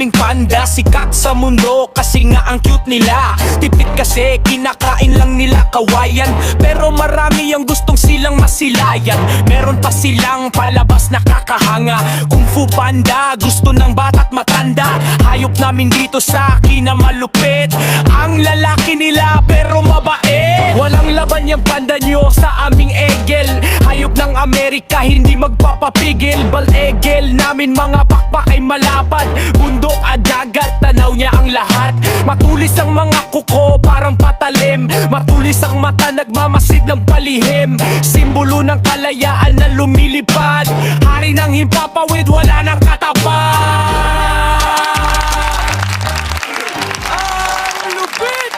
naming panda, sikat sa mundo kasi nga ang cute nila. Tipid kasi kinakain lang nila kawayan, pero marami ang gustong silang masilayan. Meron pa silang palabas na kakahanga, Kung Fu Panda, gusto ng bata't matanda. Hayop namin dito sa akin na malupit, ang lalaki nila pero mabait. Walang laban yung panda nyo sa aming egel. Hayop ng Amerika, hindi magpapapigil. Balegel namin mga pakpak ay malapad, bundok at dagat, tanaw niya ang lahat. Matulis ang mga kuko, parang patalim. Matulis ang mata, nagmamasid ng palihim. Simbolo ng kalayaan na lumilipad, hari ng himpapawid, wala nang katapat. Ang lupit,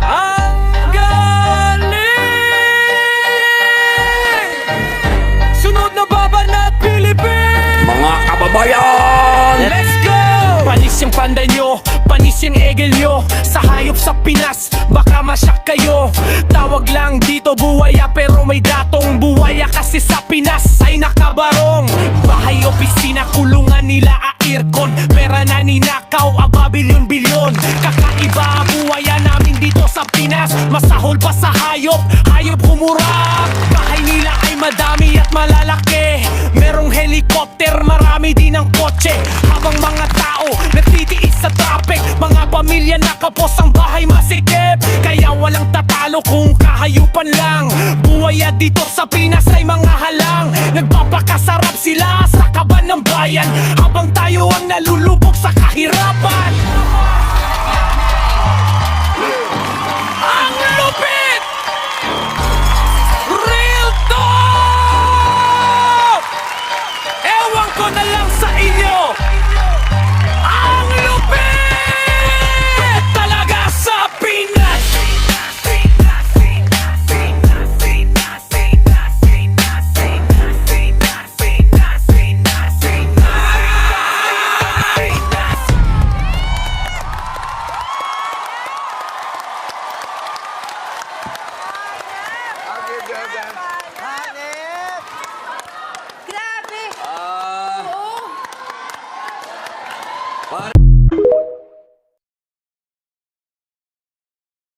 ang galing. Sunod na babanat Philippines, Mga kababayan! let's go! Panis yung panda nyo, panis yung egel nyo. Sa hayop sa Pinas, baka masyak kayo. Tawag lang dito buwaya, pero may datong buwaya kasi sa Pinas ay nakabarong. Bahay opisina, kulungan nila aircon, pera na ninakaw, bilyon-bilyon. Kakaiba buwaya namin dito sa Pinas, masahol pa sa hayop, hayop humurap. Bahay nila ay madami at malalaki, merong helicopter, marami din ang kotse. Habang mga tao nagtitiis sa traffic, mga pamilya nakapos ang bahay masikip. Kaya walang tatalo kung kahayupan lang. Buwaya dito sa Pinas ay mga halang, nagpapakasarap sila sa kaban ng bayan, habang tayo ang nalulubog sa kahirapan.